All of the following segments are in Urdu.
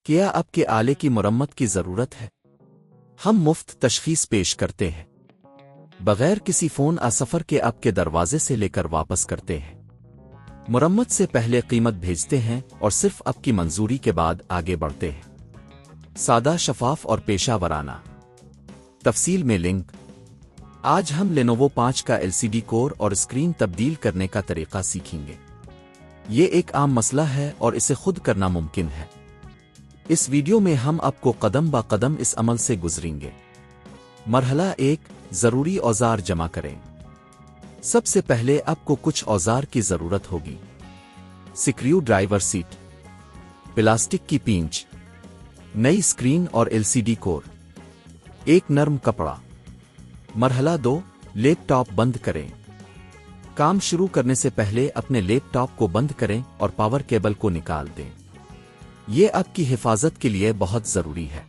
کیا آپ کے آلے کی مرمت کی ضرورت ہے؟ ہم مفت تشخیص پیش کرتے ہیں، بغیر کسی فون سفر کے آپ کے دروازے سے لے کر واپس کرتے ہیں۔ مرمت سے پہلے قیمت بھیجتے ہیں اور صرف آپ کی منظوری کے بعد آگے بڑھتے ہیں۔ سادہ، شفاف اور پیشہ ورانہ۔ تفصیل میں لنک۔ آج ہم لینوو 5 کا LCD کور اور اسکرین تبدیل کرنے کا طریقہ سیکھیں گے۔ یہ ایک عام مسئلہ ہے اور اسے خود کرنا ممکن ہے۔ اس ویڈیو میں ہم آپ کو قدم با قدم اس عمل سے گزریں گے۔ مرحلہ 1، ضروری اوزار جمع کریں۔ سب سے پہلے آپ کو کچھ اوزار کی ضرورت ہوگی۔ سکریو ڈرائیور سیٹ، پلاسٹک کی پینچ، نئی اسکرین اور LCD کور، ایک نرم کپڑا۔ مرحلہ 2، لیپ ٹاپ بند کریں۔ کام شروع کرنے سے پہلے اپنے لیپ ٹاپ کو بند کریں اور پاور کیبل کو نکال دیں۔ یہ آپ کی حفاظت کے لیے بہت ضروری ہے۔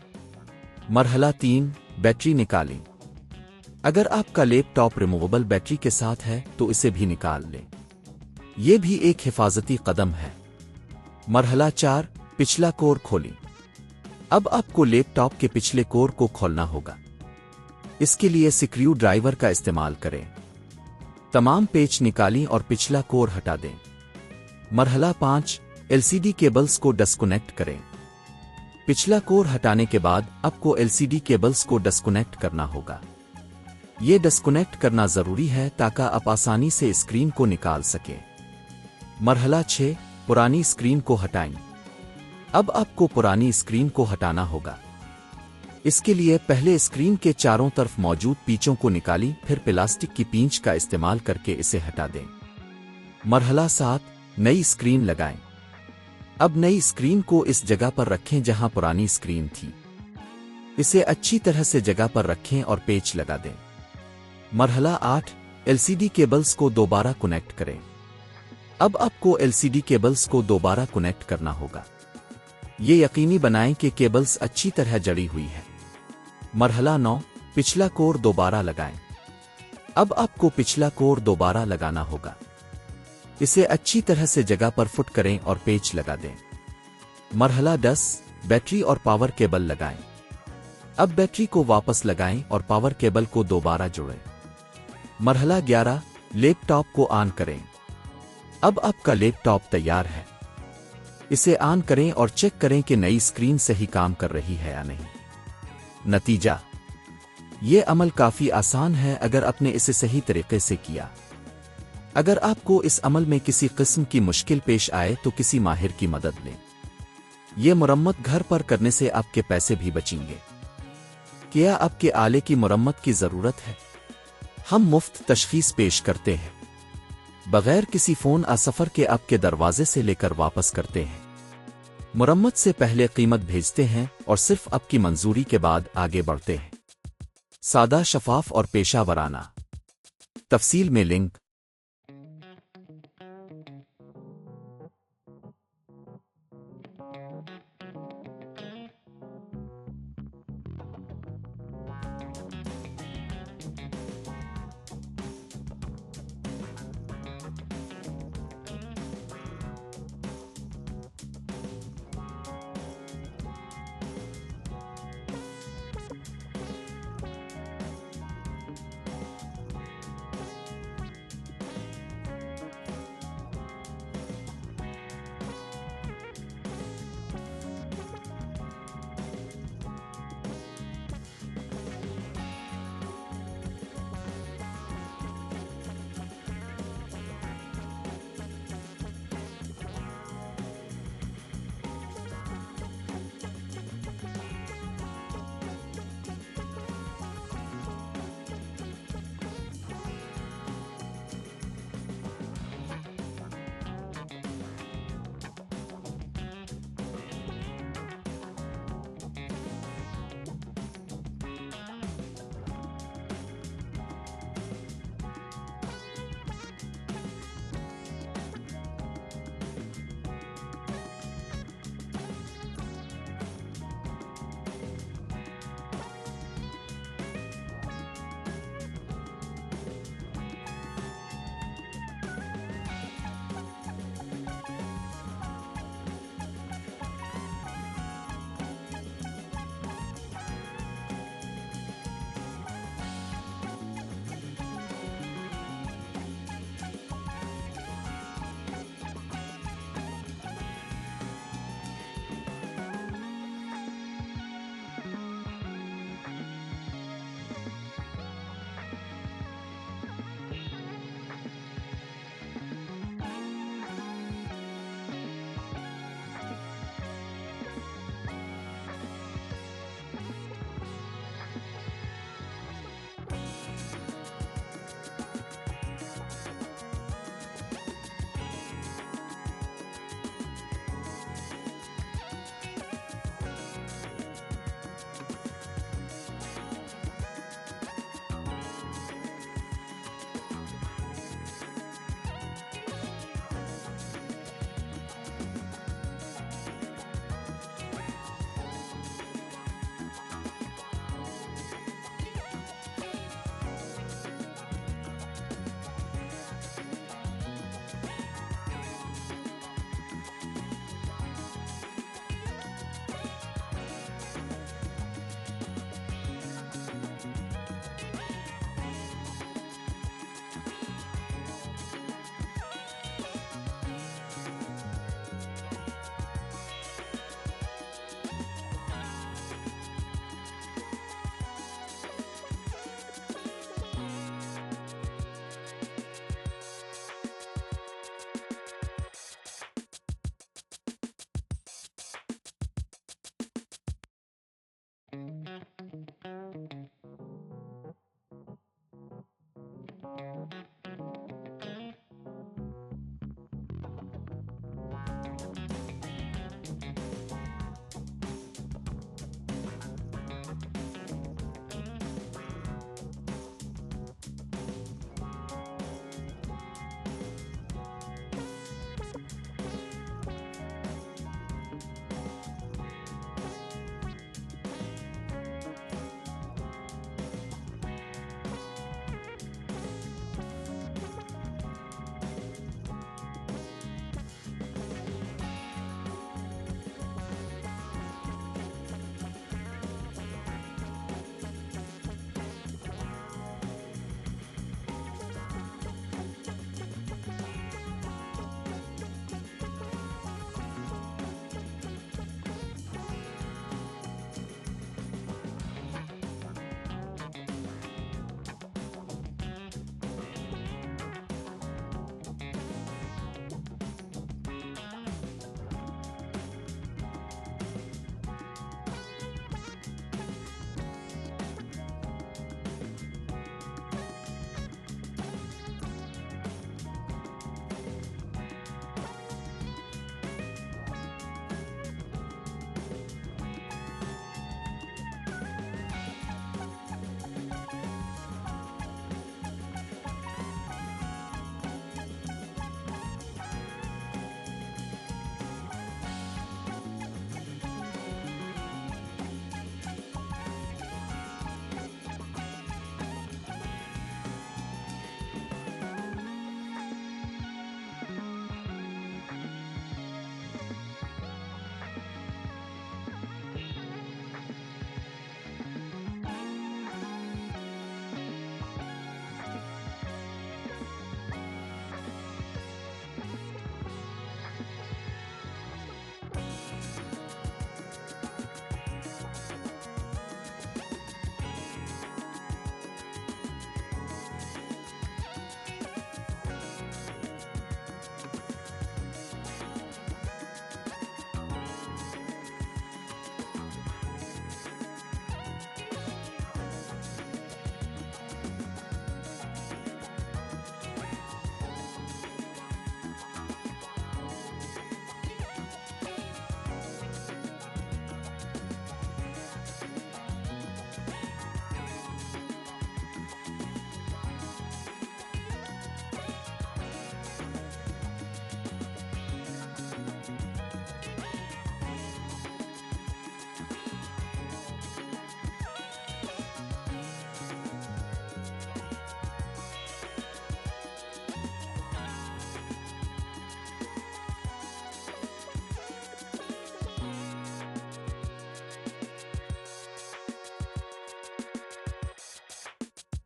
مرحلہ 3، بیٹری نکالیں۔ اگر آپ کا لیپ ٹاپ ریموویبل بیٹری کے ساتھ ہے تو اسے بھی نکال لیں، یہ بھی ایک حفاظتی قدم ہے۔ مرحلہ 4، پچھلا کور کھولیں۔ اب آپ کو لیپ ٹاپ کے پچھلے کور کو کھولنا ہوگا۔ اس کے لیے سکریو ڈرائیور کا استعمال کریں۔ تمام پیچ نکالیں اور پچھلا کور ہٹا دیں۔ مرحلہ 5، LCD کیبلز کو ڈسکنیکٹ کریں۔ پچھلا کور ہٹانے کے بعد آپ کو LCD کیبلز کو ڈسکنیکٹ کرنا ہوگا۔ یہ ڈسکنیکٹ کرنا ضروری ہے تاکہ آپ آسانی سے اسکرین کو نکال سکیں۔ مرحلہ 6، پرانی اسکرین کو ہٹائیں۔ اب آپ کو پرانی اسکرین کو ہٹانا ہوگا۔ اس کے لیے پہلے اسکرین کے چاروں طرف موجود پیچوں کو نکالیں، پھر پلاسٹک کی پینچ کا استعمال کر کے اسے ہٹا دیں۔ مرحلہ 7، نئی اسکرین لگائیں۔ اب نئی اسکرین کو اس جگہ پر رکھیں جہاں پرانی اسکرین تھی۔ اسے اچھی طرح سے جگہ پر رکھیں اور پیچ لگا دیں۔ مرحلہ 8، LCD کیبلز کو دوبارہ کنیکٹ کریں۔ اب آپ کو LCD کیبلز کو دوبارہ کنیکٹ کرنا ہوگا۔ یہ یقینی بنائیں کہ کیبلز اچھی طرح جڑی ہوئی ہے۔ مرحلہ 9، پچھلا کور دوبارہ لگائیں۔ اب آپ کو پچھلا کور دوبارہ لگانا ہوگا۔ اسے اچھی طرح سے جگہ پر فٹ کریں اور پیچ لگا دیں۔ مرحلہ 10، بیٹری اور پاور کیبل لگائیں۔ اب بیٹری کو واپس لگائیں اور پاور کیبل کو دوبارہ جوڑیں۔ مرحلہ 11، لیپ ٹاپ کو آن کریں۔ اب آپ کا لیپ ٹاپ تیار ہے۔ اسے آن کریں اور چیک کریں کہ نئی اسکرین صحیح کام کر رہی ہے یا نہیں۔ نتیجہ: یہ عمل کافی آسان ہے اگر آپ نے اسے صحیح طریقے سے کیا۔ اگر آپ کو اس عمل میں کسی قسم کی مشکل پیش آئے تو کسی ماہر کی مدد لیں۔ یہ مرمت گھر پر کرنے سے آپ کے پیسے بھی بچیں گے۔ کیا آپ کے آلے کی مرمت کی ضرورت ہے؟ ہم مفت تشخیص پیش کرتے ہیں، بغیر کسی فون سفر کے آپ کے دروازے سے لے کر واپس کرتے ہیں۔ مرمت سے پہلے قیمت بھیجتے ہیں اور صرف آپ کی منظوری کے بعد آگے بڑھتے ہیں۔ سادہ، شفاف اور پیشہ ورانہ۔ تفصیل میں لنک۔